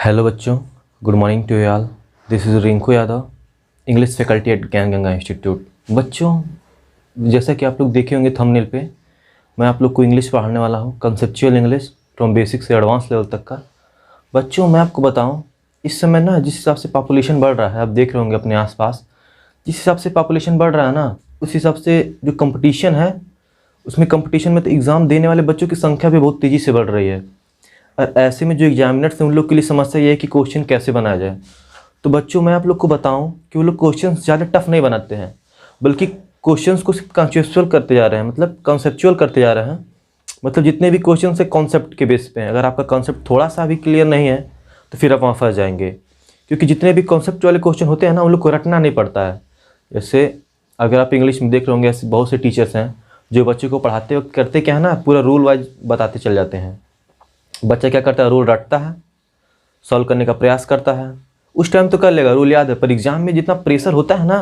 Hello बच्चों, good morning to you all. This is Rinku Yadav, English faculty at Gyan Ganga institute. बच्चों, जैसा कि आप लोग देखे होंगे थंबनेल पे, मैं आप लोग को इंग्लिश पढ़ाने वाला हूँ, कंसेप्चुअल इंग्लिश फ्रॉम बेसिक से एडवांस लेवल तक का। बच्चों, मैं आपको बताऊँ, इस समय ना जिस हिसाब से पॉपुलेशन बढ़ रहा है, आप देख रहे होंगे अपने आसपास, जिस हिसाब से पॉपुलेशन बढ़ रहा है ना, उस हिसाब से जो कंपटीशन है, उसमें कंपटीशन में तो एग्ज़ाम देने वाले बच्चों की संख्या भी बहुत तेज़ी से बढ़ रही है। और ऐसे में जो एग्जामिनर्स हैं उन लोग के लिए समस्या ये है कि क्वेश्चन कैसे बनाया जाए। तो बच्चों, मैं आप लोग को बताऊं कि वो लोग क्वेश्चन ज़्यादा टफ नहीं बनाते हैं, बल्कि क्वेश्चंस को सिर्फ कॉन्सेप्चुअल करते जा रहे हैं, मतलब कॉन्सेप्चुअल करते जा रहे हैं। मतलब जितने भी क्वेश्चन है कॉन्सेप्ट के बेस पे हैं। अगर आपका कॉन्सेप्ट थोड़ा सा भी क्लियर नहीं है तो फिर आप वहाँ फंस जाएंगे, क्योंकि जितने भी कॉन्सेप्ट वाले क्वेश्चन होते हैं ना, उन लोग को रटना नहीं पड़ता है। जैसे अगर आप इंग्लिश में देख रहे होंगे, ऐसे बहुत से टीचर्स हैं जो बच्चों को पढ़ाते वक्त करते क्या है ना, पूरा रूल वाइज बताते चल जाते हैं। बच्चा क्या करता है, रूल रटता है, सॉल्व करने का प्रयास करता है। उस टाइम तो कर लेगा, रूल याद है, पर एग्जाम में जितना प्रेशर होता है ना,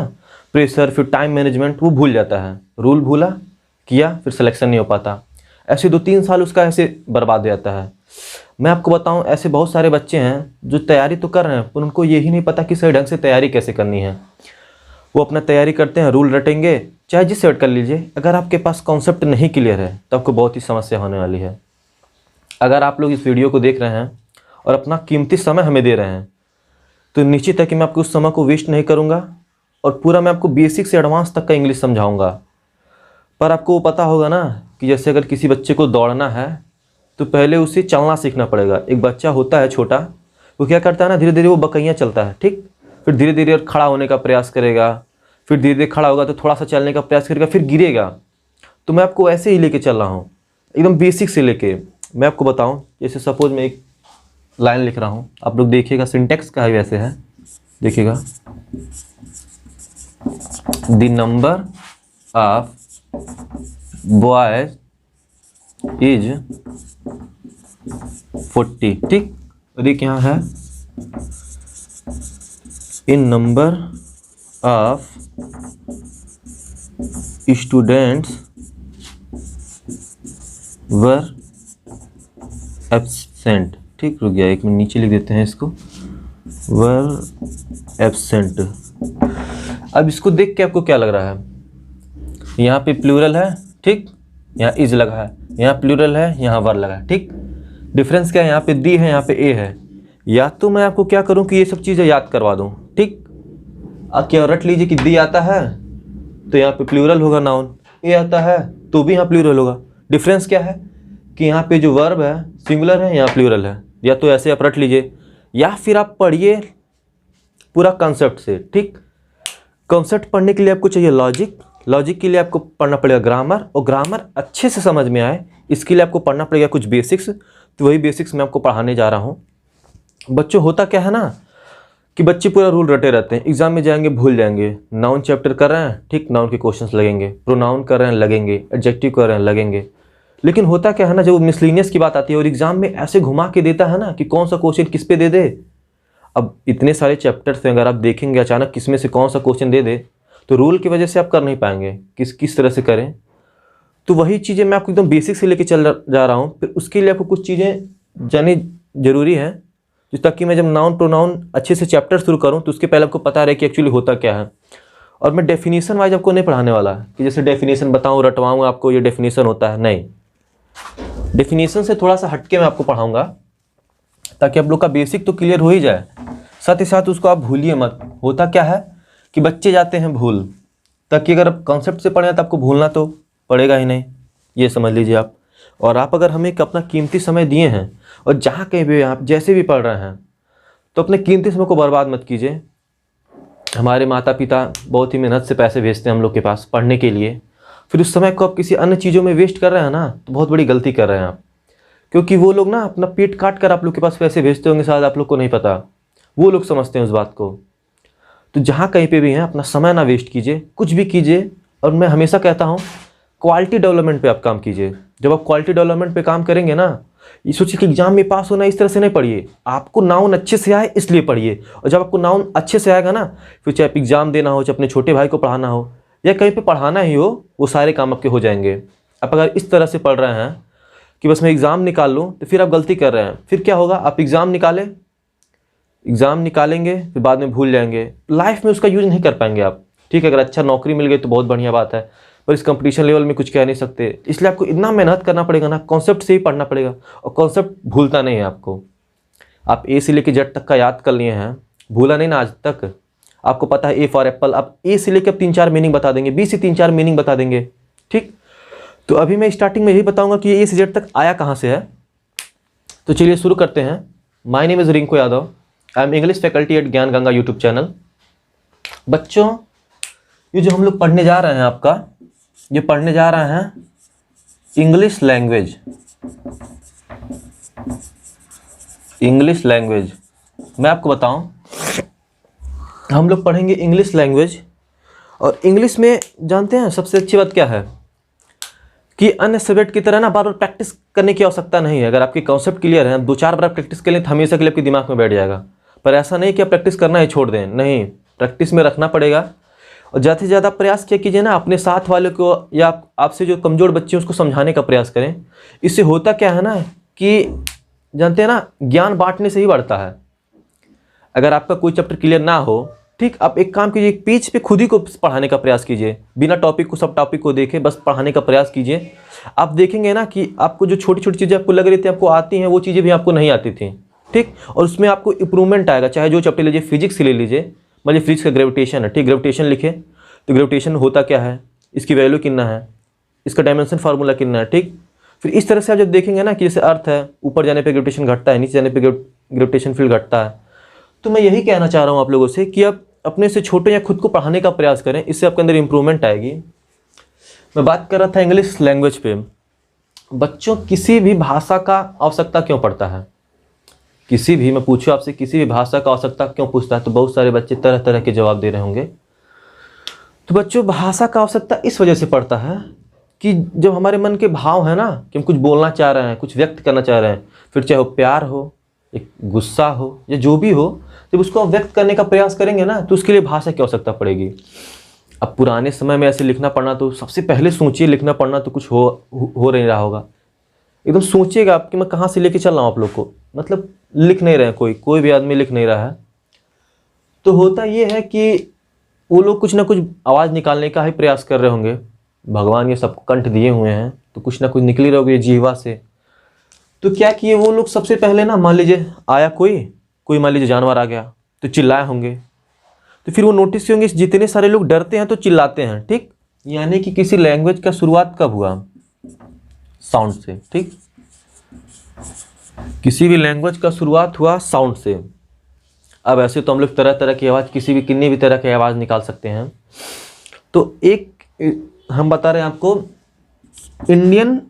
प्रेशर फिर टाइम मैनेजमेंट, वो भूल जाता है। रूल भूला, किया, फिर सिलेक्शन नहीं हो पाता। ऐसे 2-3 साल उसका ऐसे बर्बाद हो जाता है। मैं आपको बताऊं, ऐसे बहुत सारे बच्चे हैं जो तैयारी तो कर रहे हैं, पर उनको यही नहीं पता कि सही ढंग से तैयारी कैसे करनी है। वो अपना तैयारी करते हैं, रूल रटेंगे, चाहे जिस सेट कर लीजिए। अगर आपके पास कॉन्सेप्ट नहीं क्लियर है तो आपको बहुत ही समस्या होने वाली है। अगर आप लोग इस वीडियो को देख रहे हैं और अपना कीमती समय हमें दे रहे हैं, तो निश्चित है कि मैं आपको उस समय को वेस्ट नहीं करूंगा और पूरा मैं आपको बेसिक से एडवांस तक का इंग्लिश समझाऊंगा। पर आपको पता होगा ना कि जैसे अगर किसी बच्चे को दौड़ना है तो पहले उसे चलना सीखना पड़ेगा। एक बच्चा होता है छोटा, वो क्या करता है ना, धीरे धीरे वो बकैया चलता है, ठीक। फिर धीरे धीरे खड़ा होने का प्रयास करेगा, फिर धीरे धीरे खड़ा होगा तो थोड़ा सा चलने का प्रयास करेगा, फिर गिरेगा। तो मैं आपको ऐसे ही लेके चल रहा हूँ, एकदम बेसिक से लेके। मैं आपको बताऊं, जैसे सपोज मैं एक लाइन लिख रहा हूं, आप लोग देखिएगा, सिंटेक्स का ही वैसे है, देखिएगा। The number of boys is 40, ठीक। और ये क्या है, in number of students were absent, ठीक। रुक गया, एक मिनट, नीचे लिख देते हैं इसको, वर एब्सेंट। अब इसको देख के आपको क्या लग रहा है, यहाँ पे प्लूरल है, ठीक, यहाँ इज लगा है, यहाँ प्लूरल है, यहाँ वर लगा है, ठीक। डिफरेंस क्या है, यहाँ पे दी है, यहाँ पे ए है। या तो मैं आपको क्या करूँ कि ये सब चीज़ें याद करवा दूँ, ठीक। अब क्या रट लीजिए कि दी आता है तो यहाँ पे प्लूरल होगा नाउन, ए आता है तो भी यहाँ प्लूरल होगा। डिफरेंस क्या है कि यहाँ पे जो वर्ब है सिंगुलर है, यहाँ प्लूरल है। या तो ऐसे आप रट लीजिए, या फिर आप पढ़िए पूरा कॉन्सेप्ट से, ठीक। कॉन्सेप्ट पढ़ने के लिए आपको चाहिए लॉजिक, लॉजिक के लिए आपको पढ़ना पड़ेगा ग्रामर, और ग्रामर अच्छे से समझ में आए इसके लिए आपको पढ़ना पड़ेगा कुछ बेसिक्स। तो वही बेसिक्स मैं आपको पढ़ाने जा रहा हूँ। बच्चों, होता क्या है ना कि बच्चे पूरा रूल रटे रहते हैं, एग्जाम में जाएंगे भूल जाएंगे। नाउन चैप्टर कर रहे हैं, ठीक, नाउन के क्वेश्चंस लगेंगे, प्रोनाउन कर रहे हैं लगेंगे, एडजेक्टिव कर रहे हैं लगेंगे। लेकिन होता क्या है ना, जब मिसलिनियस की बात आती है और एग्जाम में ऐसे घुमा के देता है ना कि कौन सा क्वेश्चन किस पे दे दे। अब इतने सारे चैप्टर्स हैं, अगर आप देखेंगे अचानक किस में से कौन सा क्वेश्चन दे दे, तो रूल की वजह से आप कर नहीं पाएंगे, किस तरह से करें। तो वही चीज़ें मैं आपको एकदम बेसिक से लेके चल जा रहा हूँ। फिर उसके लिए आपको कुछ चीज़ें जानी जरूरी है, जो ताकि मैं जब नाउन प्रोनाउन अच्छे से चैप्टर शुरू करूँ तो उसके पहले आपको पता रहे कि एक्चुअली होता क्या है। और मैं डेफिनेशन वाइज आपको नहीं पढ़ाने वाला कि जैसे डेफिनेशन बताऊँ, रटवाऊँ आपको ये डेफिनेशन होता है, नहीं। डेफिनेशन से थोड़ा सा हटके मैं आपको पढ़ाऊंगा ताकि आप लोग का बेसिक तो क्लियर हो ही जाए, साथ ही साथ उसको आप भूलिए मत। होता क्या है कि बच्चे जाते हैं भूल, ताकि अगर आप कॉन्सेप्ट से पढ़ें तो आपको भूलना तो पड़ेगा ही नहीं, ये समझ लीजिए आप। और आप अगर हमें अपना कीमती समय दिए हैं और जहाँ कहीं भी आप जैसे भी पढ़ रहे हैं, तो अपने कीमती समय को बर्बाद मत कीजिए। हमारे माता पिता बहुत ही मेहनत से पैसे भेजते हैं हम लोग के पास पढ़ने के लिए, फिर उस समय को आप किसी अन्य चीज़ों में वेस्ट कर रहे हैं ना, तो बहुत बड़ी गलती कर रहे हैं आप। क्योंकि वो लोग ना अपना पेट काट कर आप लोग के पास पैसे भेजते होंगे, शायद आप लोग को नहीं पता, वो लोग समझते हैं उस बात को। तो जहाँ कहीं पे भी हैं अपना समय ना वेस्ट कीजिए, कुछ भी कीजिए। और मैं हमेशा कहता हूँ क्वालिटी डेवलपमेंट पे आप काम कीजिए। जब आप क्वालिटी डेवलपमेंट पे काम करेंगे ना, ये सोचिए कि एग्जाम में पास होना इस तरह से नहीं पढ़िए, आपको नाउन अच्छे से आए इसलिए पढ़िए। और जब आपको नाउन अच्छे से आएगा ना, फिर चाहे एग्जाम देना हो, चाहे अपने छोटे भाई को पढ़ाना हो, या कहीं पे पढ़ाना ही हो, वो सारे काम आपके हो जाएंगे। आप अगर इस तरह से पढ़ रहे हैं कि बस मैं एग्ज़ाम निकाल लूँ, तो फिर आप गलती कर रहे हैं। फिर क्या होगा, आप एग्ज़ाम निकालें, एग्ज़ाम निकालेंगे फिर बाद में भूल जाएंगे, लाइफ में उसका यूज नहीं कर पाएंगे आप। ठीक है, अगर अच्छा नौकरी मिल गई तो बहुत बढ़िया बात है, पर इस कंपटीशन लेवल में कुछ कह नहीं सकते, इसलिए आपको इतना मेहनत करना पड़ेगा ना, कॉन्सेप्ट से ही पढ़ना पड़ेगा, और कॉन्सेप्ट भूलता नहीं है आपको। आप ए से लेकर जेड तक का याद कर लिए हैं, भूला नहीं ना आज तक। आपको पता है ए फॉर एप्पल, आप ए से लेकर 3-4 मीनिंग बता देंगे, बी से 3-4 मीनिंग बता देंगे। ठीक, तो अभी मैं स्टार्टिंग में यही बताऊंगा कि ए से जेड तक आया कहाँ से है। तो चलिए शुरू करते हैं। My name is Rinku Yadav, I am English faculty at Gyan Ganga YouTube channel. बच्चों, ये जो हम लोग पढ़ने जा रहे हैं आपका, ये पढ़ने जा रहे हैं इंग्लिश लैंग्वेज। इंग्लिश लैंग्वेज मैं आपको बताऊं, हम लोग पढ़ेंगे इंग्लिश लैंग्वेज। और इंग्लिश में जानते हैं सबसे अच्छी बात क्या है कि अन्य सब्जेक्ट की तरह ना बार बार प्रैक्टिस करने की आवश्यकता नहीं है। अगर आपके कॉन्सेप्ट क्लियर है, 2-4 बार प्रैक्टिस के लिए तो हमेशा के लिए आपके दिमाग में बैठ जाएगा। पर ऐसा नहीं कि आप प्रैक्टिस करना ही छोड़ दें, नहीं, प्रैक्टिस में रखना पड़ेगा। और ज़्यादा से ज़्यादा प्रयास क्या कीजिए ना, अपने साथ वाले को या आपसे जो कमज़ोर बच्चे हैं उसको समझाने का प्रयास करें। इससे होता क्या है ना कि जानते हैं ना, ज्ञान बांटने से ही बढ़ता है। अगर आपका कोई चैप्टर क्लियर ना हो, ठीक, आप एक काम कीजिए, एक पेज पे खुद ही को पढ़ाने का प्रयास कीजिए, बिना टॉपिक को सब टॉपिक को देखे बस पढ़ाने का प्रयास कीजिए। आप देखेंगे ना कि आपको जो छोटी छोटी चीज़ें आपको लग रही थी आपको आती हैं, वो चीज़ें भी आपको नहीं आती थी। ठीक, और उसमें आपको इंप्रूवमेंट आएगा। चाहे जो चैप्टर लीजिए, फिजिक्स ले लीजिए, मान लीजिए फिजिक्स का ग्रेविटेशन है, ठीक, ग्रेविटेशन लिखे तो ग्रेविटेशन होता क्या है, इसकी वैल्यू कितना है, इसका डायमेंशन फार्मूला कितना है। ठीक, फिर इस तरह से आप जब देखेंगे ना कि जैसे अर्थ है, ऊपर जाने पे ग्रेविटेशन घटता है, नीचे जाने पे ग्रेविटेशन फील्ड घटता है। तो मैं यही कहना चाह रहा हूँ आप लोगों से कि आप अपने से छोटे या खुद को पढ़ाने का प्रयास करें, इससे आपके अंदर इंप्रूवमेंट आएगी। मैं बात कर रहा था इंग्लिश लैंग्वेज पे। बच्चों, किसी भी भाषा का आवश्यकता क्यों पड़ता है? किसी भी, मैं पूछूं आपसे, किसी भी भाषा का आवश्यकता क्यों पूछता है? तो बहुत सारे बच्चे तरह तरह के जवाब दे रहे होंगे। तो बच्चों, भाषा का आवश्यकता इस वजह से पड़ता है कि जब हमारे मन के भाव है ना कि हम कुछ बोलना चाह रहे हैं, कुछ व्यक्त करना चाह रहे हैं, फिर चाहे वो प्यार हो, एक गुस्सा हो या जो भी हो, जब उसको आप व्यक्त करने का प्रयास करेंगे ना तो उसके लिए भाषा की आवश्यकता पड़ेगी। अब पुराने समय में ऐसे लिखना पढ़ना, तो सबसे पहले सोचिए, लिखना पढ़ना तो कुछ हो नहीं रहा होगा। एकदम सोचिएगा आप कि मैं कहाँ से लेके चल रहा हूँ आप लोग को, मतलब लिख नहीं रहे हैं, कोई भी आदमी लिख नहीं रहा है। तो होता ये है कि वो लोग कुछ ना कुछ आवाज़ निकालने का ही प्रयास कर रहे होंगे। भगवान ये सबको कंठ दिए हुए हैं तो कुछ ना कुछ निकल ही रहे होंगे जीवा से। तो क्या किए वो लोग, सबसे पहले ना, मान लीजिए आया कोई मान लीजिए जानवर आ गया तो चिल्लाए होंगे, तो फिर वो नोटिस किए होंगे जितने सारे लोग डरते हैं तो चिल्लाते हैं। ठीक, यानी कि किसी लैंग्वेज का शुरुआत कब हुआ? साउंड से। ठीक, किसी भी लैंग्वेज का शुरुआत हुआ साउंड से। अब ऐसे तो हम लोग तरह तरह की आवाज़, कितनी भी तरह की आवाज़ निकाल सकते हैं। तो एक हम बता रहे हैं आपको इंडियन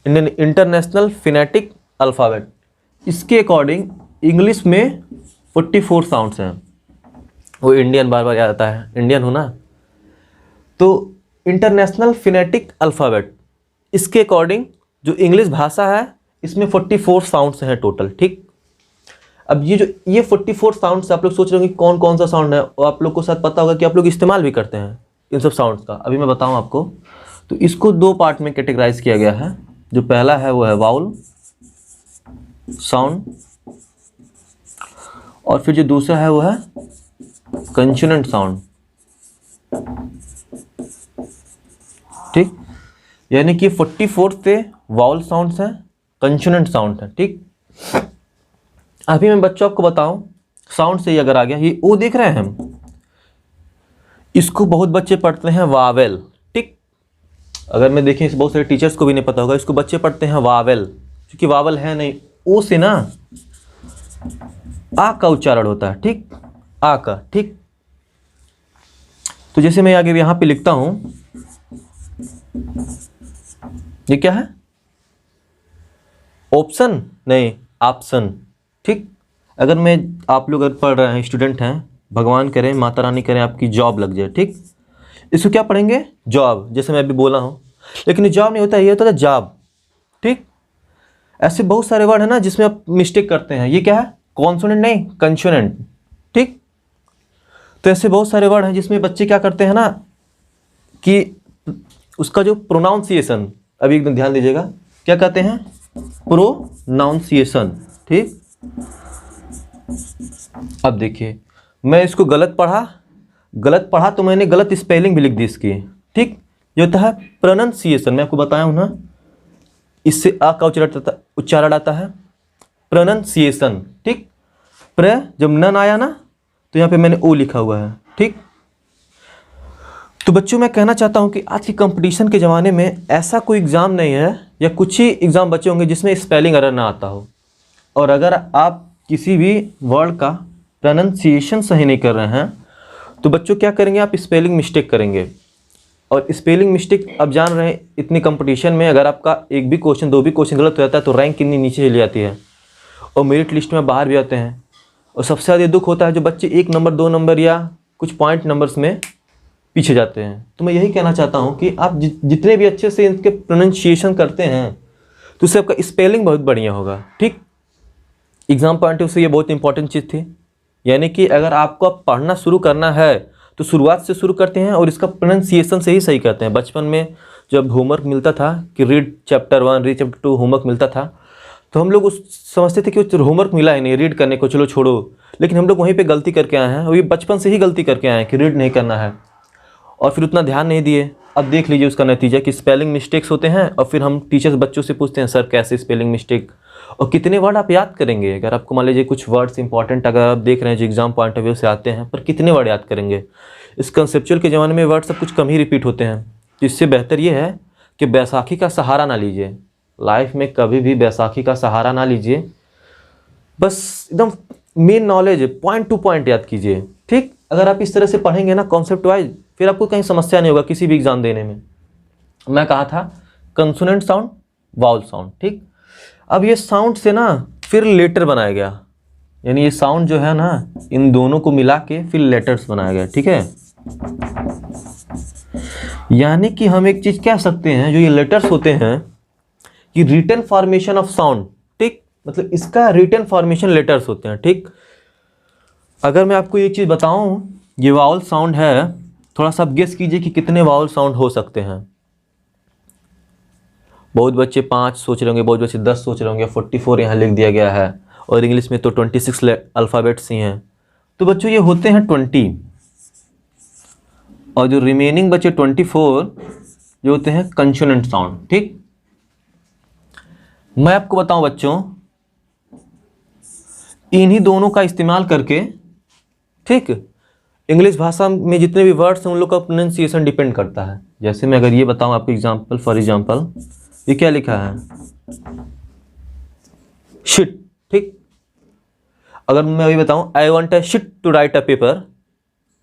इंटरनेशनल फिनेटिक अल्फ़ाबेट, इसके अकॉर्डिंग इंग्लिश में 44 साउंड्स हैं। वो इंडियन बार बार याद आता है, इंडियन हो ना। तो इंटरनेशनल फिनेटिक अल्फ़ाबेट, इसके अकॉर्डिंग जो इंग्लिश भाषा है इसमें 44 साउंड्स हैं टोटल। ठीक, अब ये 44 साउंड्स आप लोग सोच रहे होंगे कौन कौन सा साउंड है, और आप लोग को शायद पता होगा कि आप लोग इस्तेमाल भी करते हैं इन सब साउंड्स का। अभी मैं बताऊं आपको, तो इसको 2 पार्ट में कैटेगराइज किया गया है। जो पहला है वो है वाउल साउंड, और फिर जो दूसरा है वो है कंसोनेंट साउंड। ठीक, यानी कि 44 से वाउल साउंड्स हैं, कंसोनेंट साउंड है। ठीक, अभी मैं बच्चों आपको बताऊं, साउंड से ही अगर आ गया, ये ओ देख रहे हैं हम, इसको बहुत बच्चे पढ़ते हैं वावेल। ठीक, अगर मैं देखें, बहुत सारे टीचर्स को भी नहीं पता होगा, इसको बच्चे पढ़ते हैं वावेल, क्योंकि वावल है नहीं, ओ से ना आ का उच्चारण होता है। ठीक, आ का। ठीक, तो जैसे मैं आगे यहां पे लिखता हूं, ये क्या है? ऑप्शन नहीं, ऑप्शन। ठीक, अगर मैं, आप लोग अगर पढ़ रहे हैं, स्टूडेंट हैं, भगवान करें, माता रानी करें आपकी जॉब लग जाए। ठीक, इसको क्या पढ़ेंगे? जॉब, जैसे मैं अभी बोला हूं, लेकिन ये जॉब नहीं होता, ये होता है जॉब। ठीक, ऐसे बहुत सारे वर्ड है ना जिसमें आप मिस्टेक करते हैं। ये क्या है? कॉन्सोनेंट नहीं, कंसोनेंट। ठीक, तो ऐसे बहुत सारे वर्ड हैं जिसमें बच्चे क्या करते हैं ना कि उसका जो प्रोनाउंसिएशन, अभी एकदम ध्यान दीजिएगा, क्या कहते हैं? प्रोनाउंसिएशन। ठीक, अब देखिए, मैं इसको गलत पढ़ा तो मैंने गलत स्पेलिंग भी लिख दी इसकी, ठीक। ये होता है प्रोनाउंसिएशन, मैं आपको बताया हूँ ना, इससे आ का उच्चारण आता है प्रोनाउंसिएशन, ठीक। जब नन आया ना तो यहाँ पे मैंने ओ लिखा हुआ है, ठीक। तो बच्चों मैं कहना चाहता हूँ कि आज की कंपटीशन के ज़माने में ऐसा कोई एग्ज़ाम नहीं है या कुछ ही एग्ज़ाम बचे होंगे जिसमें स्पेलिंग एरर ना आता हो। और अगर आप किसी भी वर्ड का प्रोनाउंसिएशन सही नहीं कर रहे हैं तो बच्चों क्या करेंगे, आप स्पेलिंग मिस्टेक करेंगे। और स्पेलिंग मिस्टेक आप जान रहे हैं, इतनी कंपटीशन में अगर आपका एक भी क्वेश्चन, दो भी क्वेश्चन गलत हो जाता है तो रैंक कितनी नीचे चली जाती है और मेरिट लिस्ट में बाहर भी आते हैं। और सबसे ज़्यादा दुख होता है जो बच्चे 1 नंबर 2 नंबर या कुछ पॉइंट नंबर्स में पीछे जाते हैं। तो मैं यही कहना चाहता हूँ कि आप जितने भी अच्छे से इनके प्रोनाउंसिएशन करते हैं तो उससे आपका स्पेलिंग बहुत बढ़िया होगा, ठीक। एग्जाम पॉइंट ऑफ से ये बहुत इंपॉर्टेंट चीज़ थी। यानी कि अगर आपको पढ़ना शुरू करना है तो शुरुआत से शुरू करते हैं और इसका प्रोनाउंसिएशन से ही सही करते हैं। बचपन में जब होमवर्क मिलता था कि read chapter 1 read chapter 2 homework मिलता था तो हम लोग उस समझते थे कि होमवर्क मिला है नहीं रीड करने को, चलो छोड़ो। लेकिन हम लोग वहीं पे गलती करके आए हैं और ये बचपन से ही गलती करके आए हैं कि रीड नहीं करना है और फिर उतना ध्यान नहीं दिए। अब देख लीजिए उसका नतीजा कि स्पेलिंग मिस्टेक्स होते हैं और फिर हम टीचर्स बच्चों से पूछते हैं सर कैसे स्पेलिंग मिस्टेक, और कितने वर्ड आप याद करेंगे। अगर आपको मान लीजिए कुछ वर्ड्स इंपॉर्टेंट अगर आप देख रहे हैं जो एग्जाम पॉइंट ऑफ व्यू से आते हैं, पर कितने वर्ड याद करेंगे। इस कंसेप्चुअल के ज़माने में वर्ड सब कुछ कम ही रिपीट होते हैं। इससे बेहतर ये है कि बैसाखी का सहारा ना लीजिए, लाइफ में कभी भी बैसाखी का सहारा ना लीजिए। बस एकदम main knowledge point two point याद कीजिए, ठीक। अगर आप इस तरह से पढ़ेंगे ना कॉन्सेप्ट वाइज, फिर आपको कहीं समस्या नहीं होगा किसी भी एग्जाम देने में। मैं कहा था कंसोनेंट साउंड, वाउल साउंड, ठीक। अब ये साउंड से ना फिर लेटर बनाया गया, यानी ये साउंड जो है ना इन दोनों को मिला के फिर लेटर्स बनाया गया, ठीक है। यानी कि हम एक चीज कह सकते हैं, जो ये लेटर्स होते हैं कि रिटन फॉर्मेशन ऑफ साउंड, ठीक। मतलब इसका रिटन फॉर्मेशन लेटर्स होते हैं, ठीक। अगर मैं आपको ये चीज़ बताऊं, ये वाउल साउंड है, थोड़ा सा आप गेस कीजिए कि कितने वाउल साउंड हो सकते हैं। बहुत बच्चे 5 सोच रहे होंगे, बहुत बच्चे 10 सोच रहे होंगे, 44 यहाँ लिख दिया गया है और इंग्लिश में तो 26 अल्फ़ाबेट्स ही हैं। तो बच्चों ये होते हैं 20 और जो रिमेनिंग बचे 24 जो होते हैं कंसोनेंट साउंड, ठीक। मैं आपको बताऊं बच्चों, इन्हीं दोनों का इस्तेमाल करके, ठीक, इंग्लिश भाषा में जितने भी वर्ड्स हैं उन लोग का प्रोनाउंसिएशन डिपेंड करता है। जैसे मैं अगर ये बताऊं आपको एग्जांपल, फॉर एग्जांपल ये क्या लिखा है, शिट, ठीक। अगर मैं अभी बताऊं I want a shit to write a paper,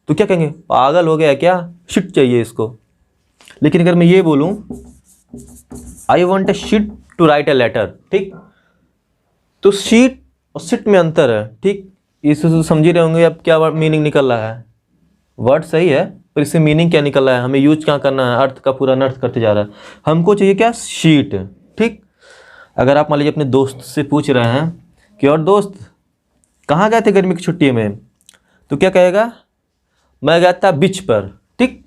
तो क्या कहेंगे, पागल हो गया क्या, शिट चाहिए इसको। लेकिन अगर मैं ये बोलूं I want a shit to write a letter, ठीक, तो शीट और सिट में अंतर है, ठीक। इससे समझ ही रहे होंगे अब क्या मीनिंग निकल रहा है। वर्ड सही है पर इससे मीनिंग क्या निकल रहा है, हमें यूज क्या करना है, अर्थ का पूरा अनर्थ करते जा रहा है। हमको चाहिए क्या, शीट, ठीक। अगर आप मान लीजिए अपने दोस्त से पूछ रहे हैं कि और दोस्त कहाँ गए थे गर्मी की छुट्टी में, तो क्या कहेगा, मैं गया था बीच पर, ठीक।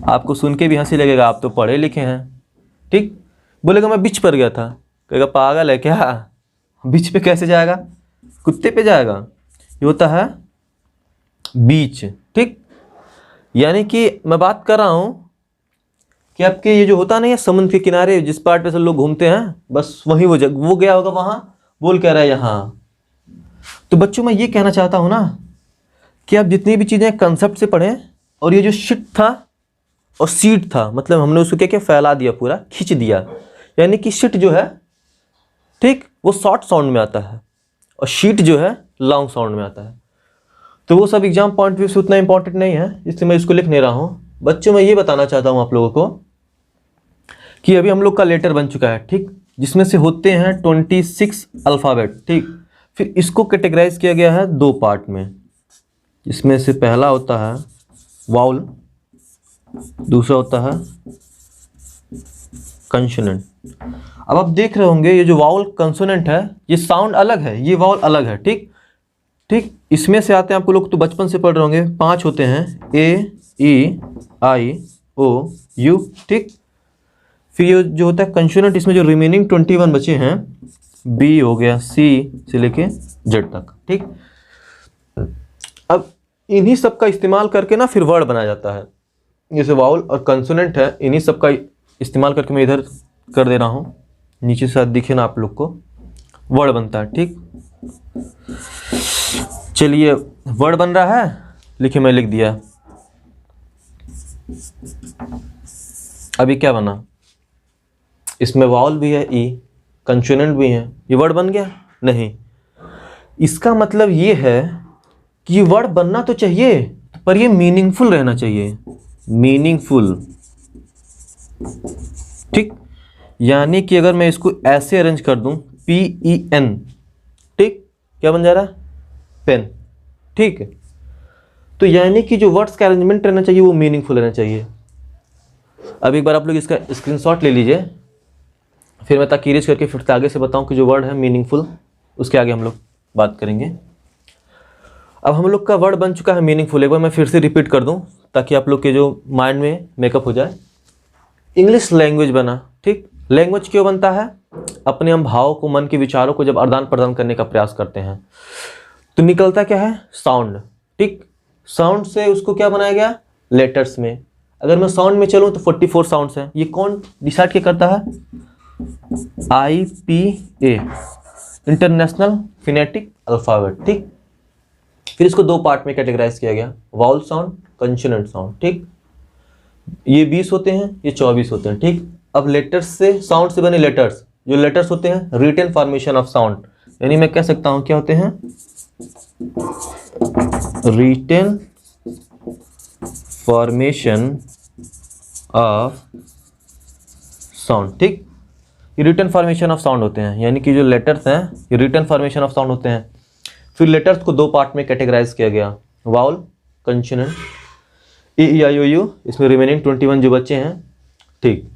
आपको सुन के भी हंसी लगेगा, आप तो पढ़े लिखे हैं, ठीक। बोलेगा मैं बीच पर गया था, कहेगा पागल है क्या, बीच पे कैसे जाएगा, कुत्ते पे जाएगा। ये होता है बीच, ठीक। यानी कि मैं बात कर रहा हूं कि आपके ये जो होता नहीं है समुद्र के किनारे जिस पार्ट पे से लोग घूमते हैं, बस वहीं वो गया होगा वहां, बोल कह रहा है यहाँ। तो बच्चों मैं ये कहना चाहता हूं ना कि आप जितनी भी चीजें कंसेप्ट से पढ़ें, और ये जो शिट था और सीट था, मतलब हमने उसको क्या क्या फैला दिया, पूरा खींच दिया। यानी कि शिट जो है, ठीक, वो शॉर्ट साउंड में आता है और शीट जो है लॉन्ग साउंड में आता है। तो वो सब एग्जाम पॉइंट व्यू से उतना इंपॉर्टेंट नहीं है, इसलिए मैं इसको लिख नहीं रहा हूँ। बच्चों मैं ये बताना चाहता हूँ आप लोगों को कि अभी हम लोग का लेटर बन चुका है, ठीक, जिसमें से होते हैं 26 अल्फ़ाबेट, ठीक। फिर इसको कैटेगराइज किया गया है 2 पार्ट में, जिसमें से पहला होता है वाउल, दूसरा होता है कंसोनेंट। अब आप देख रहे होंगे ये जो वाउल कंसोनेंट है ये साउंड अलग है, ये वाउल अलग है, ठीक ठीक। इसमें से आते हैं आपको लोग तो बचपन से पढ़ रहे होंगे, 5 होते हैं, ए ई आई ओ यू, ठीक। फिर ये जो होता है कंसोनेंट, इसमें जो रिमेनिंग 21 बचे हैं, बी हो गया, सी से लेके जेड तक, ठीक। अब इन्हीं सब का इस्तेमाल करके ना फिर वर्ड बनाया जाता है। जैसे वाउल और कंसोनेंट है, इन्हीं सब का इस्तेमाल करके मैं इधर कर दे रहा हूँ, नीचे से दिखे ना आप लोग को, वर्ड बनता है, ठीक। चलिए वर्ड बन रहा है, लिखिए, मैं लिख दिया। अभी क्या बना, इसमें वाउल भी है, ई, कंसोनेंट भी है, ये वर्ड बन गया? नहीं। इसका मतलब ये है कि वर्ड बनना तो चाहिए पर ये मीनिंगफुल रहना चाहिए, मीनिंगफुल, ठीक। यानी कि अगर मैं इसको ऐसे अरेंज कर दूं, PEN, ठीक, क्या बन जा रहा है? पेन, ठीक है। तो यानी कि जो वर्ड्स का अरेंजमेंट रहना चाहिए वो मीनिंगफुल रहना चाहिए। अब एक बार आप लोग इसका स्क्रीनशॉट ले लीजिए, फिर मैं ताकि रीच करके फिर से आगे से बताऊं कि जो वर्ड है मीनिंगफुल, उसके आगे हम लोग बात करेंगे। अब हम लोग का वर्ड बन चुका है मीनिंगफुल। एक बार मैं फिर से रिपीट कर दूं ताकि आप लोग के जो माइंड में मेकअप हो जाए। इंग्लिश लैंग्वेज बना, ठीक। लैंग्वेज क्यों बनता है? अपने हम भाव को, मन के विचारों को जब आदान प्रदान करने का प्रयास करते हैं तो निकलता क्या है? साउंड, ठीक। साउंड से उसको क्या बनाया गया? लेटर्स में। अगर मैं साउंड में चलूं तो 44 साउंड्स हैं। ये कौन डिसाइड क्या करता है? IPA, इंटरनेशनल फिनेटिक अल्फाबेट, ठीक। फिर इसको दो पार्ट में कैटेगराइज किया गया, वाउल साउंड, कंसोनेंट साउंड, ठीक। ये 20 होते हैं, ये 24 होते हैं, ठीक। अब लेटर्स से, साउंड से बने लेटर्स, जो लेटर्स होते हैं रिटन फॉर्मेशन ऑफ साउंड, यानी मैं कह सकता हूं क्या होते हैं? रिटन फॉर्मेशन ऑफ साउंड, ठीक। ये रिटन फॉर्मेशन ऑफ साउंड होते हैं, यानी कि जो लेटर्स हैं ये रिटन फॉर्मेशन ऑफ साउंड होते हैं। फिर लेटर्स को दो पार्ट में कैटेगराइज किया गया, वाउल, कंसोनेंट, EEIOU, इसमें रिमेनिंग 21 जो बच्चे हैं, ठीक।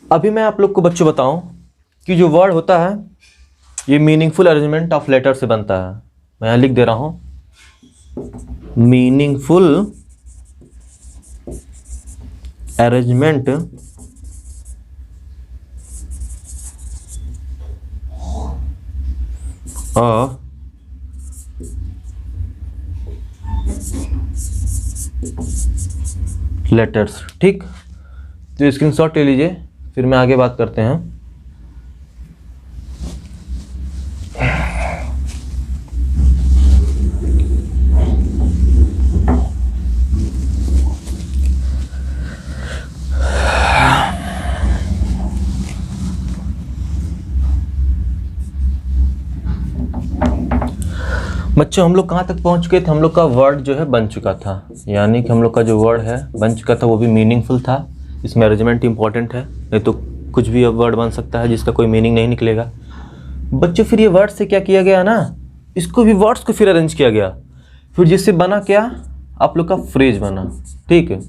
अभी मैं आप लोग को बच्चों बताऊं कि जो वर्ड होता है ये मीनिंगफुल अरेंजमेंट ऑफ लेटर से बनता है। मैं यहां लिख दे रहा हूं, मीनिंगफुल अरेंजमेंट ऑफ लेटर्स, ठीक। तो स्क्रीनशॉट ले लीजिए, फिर मैं आगे बात करते हैं। बच्चों हम लोग कहाँ तक पहुँच चुके थे? हम लोग का वर्ड जो है बन चुका था, यानी कि हम लोग का जो वर्ड है बन चुका था वो भी मीनिंगफुल था। इसमें अरेंजमेंट इंपॉर्टेंट है, नहीं तो कुछ भी अब वर्ड बन सकता है जिसका कोई मीनिंग नहीं निकलेगा। बच्चों फिर ये वर्ड से क्या किया गया ना, इसको भी वर्ड्स को फिर अरेंज किया गया, फिर जिससे बना क्या? आप लोग का फ्रेज बना, ठीक है,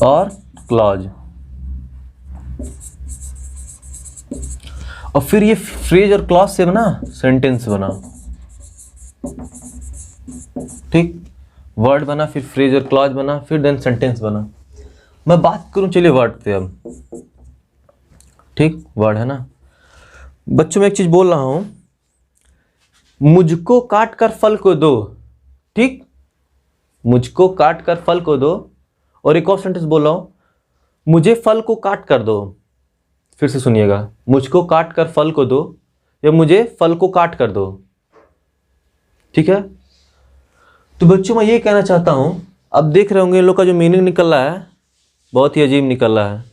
और क्लॉज। और फिर ये फ्रेज और क्लॉज से बना सेंटेंस बना, ठीक। वर्ड बना, फिर फ्रेज और क्लॉज बना, फिर देन सेंटेंस बना। मैं बात करूं चलिए वर्ड पे अब, ठीक। वर्ड है ना बच्चों, मैं एक चीज बोल रहा हूं, मुझको काट कर फल को दो, ठीक। मुझको काट कर फल को दो। और एक और सेंटेंस बोल रहा हूं, मुझे फल को काट कर दो। फिर से सुनिएगा, मुझको काट कर फल को दो या मुझे फल को काट कर दो, ठीक है। तो बच्चों मैं ये कहना चाहता हूं, अब देख रहे होंगे इन लोग का जो मीनिंग निकल रहा है बहुत ही अजीब निकल रहा है।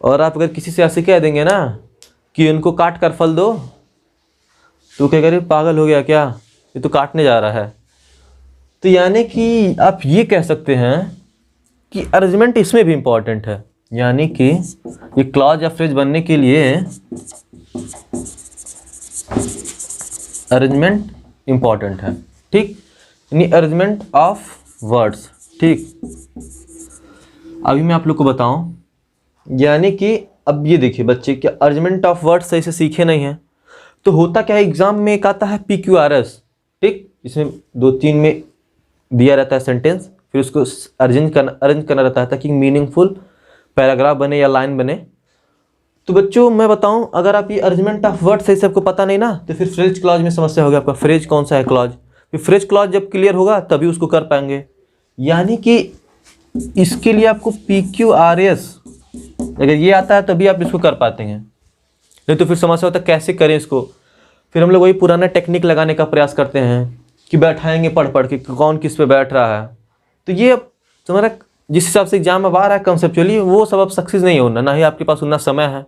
और आप अगर किसी से ऐसे कह देंगे ना कि इनको काट कर फल दो, तो क्या करें, पागल हो गया क्या, ये तो काटने जा रहा है। तो यानी कि आप ये कह सकते हैं कि अरेंजमेंट इसमें भी इंपॉर्टेंट है, यानी कि ये क्लॉज या फ्रेज बनने के लिए अरेंजमेंट इंपॉर्टेंट है, ठीक। यानी अरेंजमेंट ऑफ वर्ड्स, ठीक। अभी मैं आप लोग को बताऊं, यानी कि अब ये देखिए बच्चे, क्या अरेंजमेंट ऑफ वर्ड्स सही से सीखे नहीं है तो होता क्या है, एग्जाम में एक आता है PQRS, ठीक। इसमें 2-3 में दिया रहता है सेंटेंस, फिर उसको अरेंज करना रहता है ताकि मीनिंगफुल पैराग्राफ बने या लाइन बने। तो बच्चों मैं बताऊं, अगर आप ये अरेंजमेंट ऑफ वर्ड सही से आपको पता नहीं ना, तो फिर फ्रेज क्लॉज में समस्या होगी आपका। फ्रेज कौन सा है क्लॉज, फिर फ्रेज क्लॉज जब क्लियर होगा तभी उसको कर पाएंगे। यानी कि इसके लिए आपको PQRS अगर ये आता है तभी आप इसको कर पाते हैं, नहीं तो फिर समस्या होता है कैसे करें इसको। फिर हम लोग वही पुराना टेक्निक लगाने का प्रयास करते हैं कि बैठाएंगे पढ़ पढ़ के कौन किस पे बैठ रहा है। तो ये अब तुम्हारा जिस हिसाब से एग्जाम अब आ रहा है कंसेप्चुअली, वो सब अब सक्सेस नहीं होना, ना ही आपके पास उतना समय है,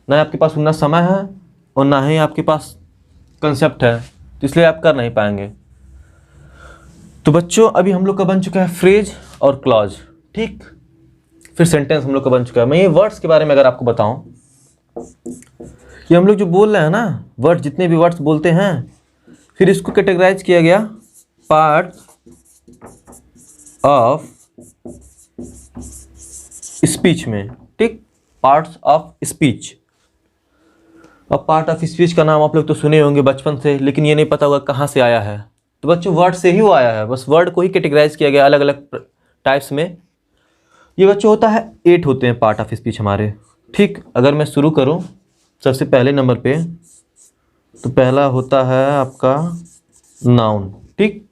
ना ही आपके पास उतना समय है और ना ही आपके पास कंसेप्ट है, तो इसलिए आप कर नहीं पाएंगे। तो बच्चों अभी हम लोग का बन चुका है फ्रेज और क्लॉज, ठीक। फिर सेंटेंस हम लोग का बन चुका है। मैं ये वर्ड्स के बारे में अगर आपको बताऊं, कि हम लोग जो बोल रहे हैं ना वर्ड, जितने भी वर्ड्स बोलते हैं, फिर इसको कैटेगराइज किया गया पार्ट ऑफ स्पीच में, ठीक। Parts of speech. अब पार्ट ऑफ स्पीच का नाम आप लोग तो सुने होंगे बचपन से, लेकिन ये नहीं पता होगा कहाँ से आया है। तो बच्चों वर्ड से ही वो आया है, बस वर्ड को ही कैटेगराइज किया गया अलग अलग टाइप्स में। ये बच्चों होता है 8 होते हैं पार्ट ऑफ स्पीच हमारे, ठीक। अगर मैं शुरू करूं सबसे पहले नंबर पे, तो पहला होता है आपका नाउन, ठीक।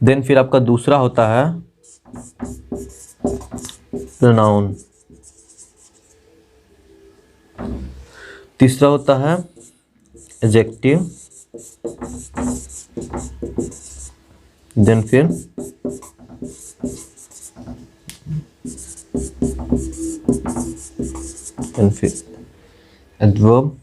देन फिर आपका दूसरा होता है प्रोनाउन, तीसरा होता है एडजेक्टिव, देन फिर adverb,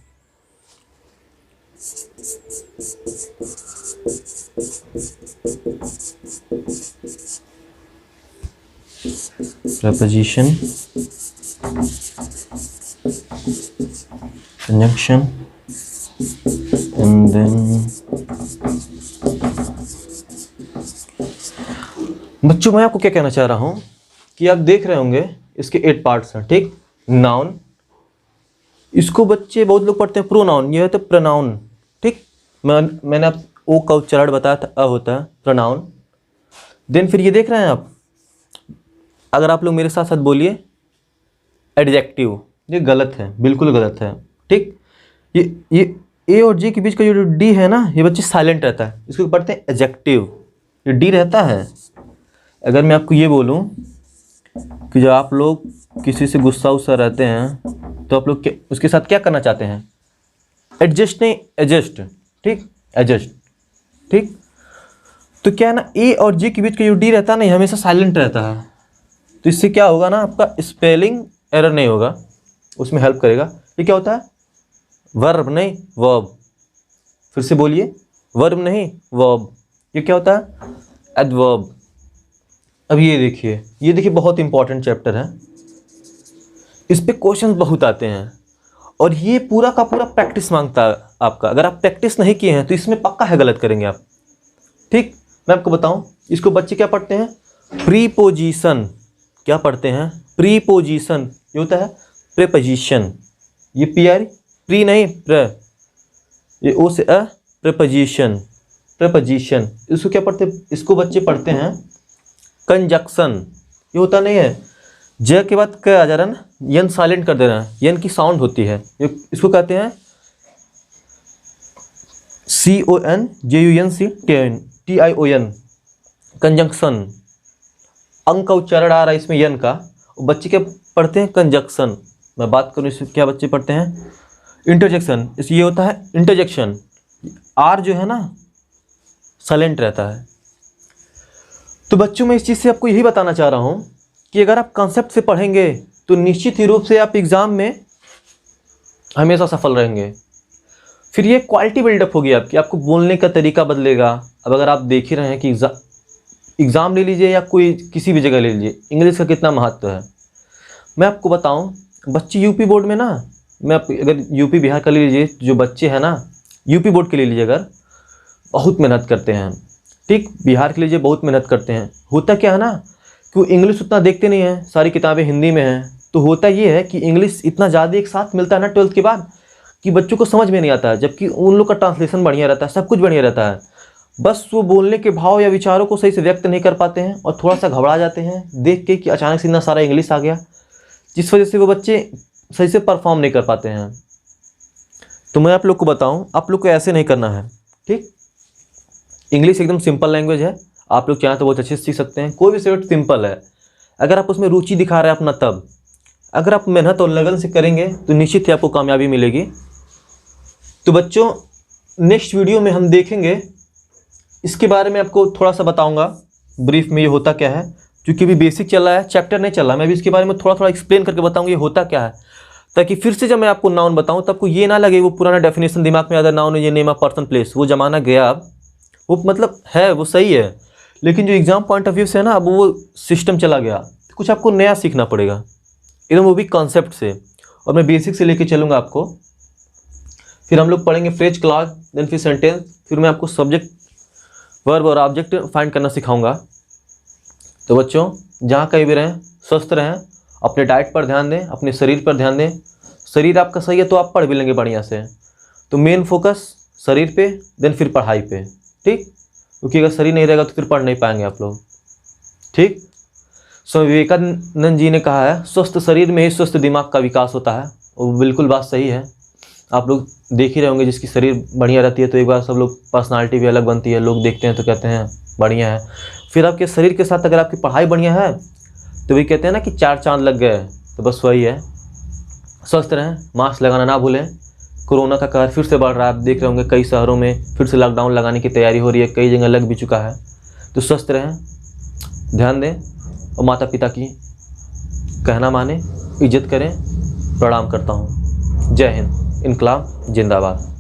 preposition, conjunction, and then बच्चों मैं आपको क्या कहना चाह रहा हूं कि आप देख रहे होंगे इसके 8 पार्ट्स हैं, ठीक। नाउन, इसको बच्चे बहुत लोग पढ़ते हैं प्रोनाउन, ये है तो प्रोनाउन, ठीक। मैंने आप ओ का उच्चारण बताया था, अ होता है प्रोनाउन। देन फिर ये देख रहे हैं आप, अगर आप लोग मेरे साथ साथ बोलिए एडजेक्टिव, ये गलत है, बिल्कुल गलत है, ठीक। ये ए और जी के बीच का जो डी है ना, ये बच्चे साइलेंट रहता है, इसको पढ़ते हैं एडजेक्टिव। ये डी रहता है। अगर मैं आपको ये बोलूं कि जब आप लोग किसी से गुस्सा उस्सा रहते हैं तो आप लोग उसके साथ क्या करना चाहते हैं, एडजस्ट नहीं एडजस्ट, ठीक, एडजस्ट, ठीक। तो क्या है ना, ए और जी के बीच का जो डी रहता है ना, ये हमेशा साइलेंट रहता है। तो इससे क्या होगा ना, आपका स्पेलिंग एरर नहीं होगा, उसमें हेल्प करेगा। ये क्या होता है, वर्ब नहीं वर्ब, फिर से बोलिए, वर्ब नहीं वर्ब। ये क्या होता है, एडवर्ब। अब ये देखिए बहुत इंपॉर्टेंट चैप्टर है, इस पे क्वेश्चन बहुत आते हैं और ये पूरा का पूरा प्रैक्टिस मांगता है आपका। अगर आप प्रैक्टिस नहीं किए हैं तो इसमें पक्का है गलत करेंगे आप, ठीक। मैं आपको बताऊं, इसको बच्चे क्या पढ़ते हैं, प्रीपोजिशन। क्या पढ़ते हैं, प्रीपोजिशन। ये होता है प्रीपोजिशन, ये प्री नहीं प्र, ये ओ से अ, प्रीपोजिशन, प्रीपोजिशन। इसको क्या पढ़ते हैं, इसको बच्चे पढ़ते हैं कंजक्शन। ये होता नहीं है, ज के बाद क आ जा रहा है ना, यन साइलेंट कर देना है, यन की साउंड होती है, इसको कहते हैं CONJUNCTION, कंजंक्शन। अंक का उच्चारण आ रहा है इसमें यन का, बच्चे क्या पढ़ते हैं, कंजक्शन। मैं बात करूँ इसमें क्या बच्चे पढ़ते हैं, इंटरजेक्शन। ये होता है इंटरजेक्शन, आर जो है ना साइलेंट रहता है। तो बच्चों मैं इस चीज़ से आपको यही बताना चाह रहा हूँ कि अगर आप कॉन्सेप्ट से पढ़ेंगे तो निश्चित ही रूप से आप एग्ज़ाम में हमेशा सफल रहेंगे। फिर ये क्वालिटी बिल्डअप होगी आपकी, आपको बोलने का तरीका बदलेगा। अब अगर आप देख ही रहे हैं कि एग्ज़ाम ले लीजिए या कोई किसी भी जगह ले लीजिए, इंग्लिश का कितना महत्व है। मैं आपको बताऊं, बच्चे यूपी बोर्ड में ना, अगर यूपी बिहार का ले लीजिए, जो बच्चे हैं ना यूपी बोर्ड के ले लीजिए, अगर बहुत मेहनत करते हैं, ठीक। बिहार के लीजिए बहुत मेहनत करते हैं। होता क्या है ना कि वो इंग्लिश उतना देखते नहीं हैं, सारी किताबें हिंदी में हैं। तो होता ये है कि इंग्लिश इतना ज़्यादा एक साथ मिलता है ना 12th के बाद कि बच्चों को समझ में नहीं आता है, जबकि उन लोग का ट्रांसलेशन बढ़िया रहता है, सब कुछ बढ़िया रहता है। बस वो बोलने के भाव या विचारों को सही से व्यक्त नहीं कर पाते हैं और थोड़ा सा घबरा जाते हैं देख के कि अचानक से इतना सारा इंग्लिश आ गया, जिस वजह से वो बच्चे सही से परफॉर्म नहीं कर पाते हैं। तो मैं आप लोग को बताऊं, आप लोग को ऐसे नहीं करना है, ठीक। इंग्लिश एकदम सिंपल लैंग्वेज है, आप लोग चाहें तो बहुत अच्छे से सीख सकते हैं। कोई भी सब्जेक्ट सिंपल है, अगर आप उसमें रुचि दिखा रहे हैं अपना, तब अगर आप मेहनत और लगन से करेंगे तो निश्चित ही आपको कामयाबी मिलेगी। तो बच्चों, नेक्स्ट वीडियो में हम देखेंगे, इसके बारे में आपको थोड़ा सा बताऊंगा ब्रीफ में ये होता क्या है, क्योंकि अभी बेसिक चल रहा है, चैप्टर नहीं चल रहा। मैं भी इसके बारे में थोड़ा थोड़ा एक्सप्लेन करके बताऊंगा ये होता क्या है, ताकि फिर से जब मैं आपको नाउन बताऊं तब आपको ये ना लगे वो पुराना डेफिनेशन दिमाग में, अदर नाउन ये नेम ऑफ पर्सन प्लेस, वो जमाना गया अब। वो मतलब है, वो सही है, लेकिन जो एग्जाम पॉइंट ऑफ व्यू से है ना, अब वो सिस्टम चला गया। तो कुछ आपको नया सीखना पड़ेगा एकदम, वो भी कॉन्सेप्ट से, और मैं बेसिक से लेके चलूँगा आपको। फिर हम लोग पढ़ेंगे फ्रेज, क्लॉज, देन फिर सेंटेंस, फिर मैं आपको सब्जेक्ट, वर्ब और ऑब्जेक्ट फाइंड करना सिखाऊंगा। तो बच्चों, जहाँ कहीं भी रहें, स्वस्थ रहें, अपने डाइट पर ध्यान दें, अपने शरीर पर ध्यान दें। शरीर आपका सही है तो आप पढ़ भी लेंगे बढ़िया से। तो मेन फोकस शरीर पे, देन फिर पढ़ाई पे, ठीक। क्योंकि अगर शरीर नहीं रहेगा तो फिर पढ़ नहीं पाएंगे आप लोग, ठीक। स्वामी विवेकानंद जी ने कहा है, स्वस्थ शरीर में ही स्वस्थ दिमाग का विकास होता है। वो बिल्कुल बात सही है। आप लोग देख ही रहे होंगे, जिसकी शरीर बढ़िया रहती है तो एक बार सब लोग पर्सनालिटी भी अलग बनती है, लोग देखते हैं तो कहते हैं बढ़िया है। फिर आपके शरीर के साथ अगर आपकी पढ़ाई बढ़िया है तो वही कहते हैं ना कि 4 चांद लग गए। तो बस वही है, स्वस्थ रहें, मास्क लगाना ना भूलें। कोरोना का कहर फिर से बढ़ रहा है, आप देख रहे होंगे कई शहरों में फिर से लॉकडाउन लगाने की तैयारी हो रही है, कई जगह लग भी चुका है। तो स्वस्थ रहें, ध्यान दें, और माता पिता की कहना माने, इज्जत करें। प्रणाम करता हूँ। जय हिंद, इनकलाब जिंदाबाद।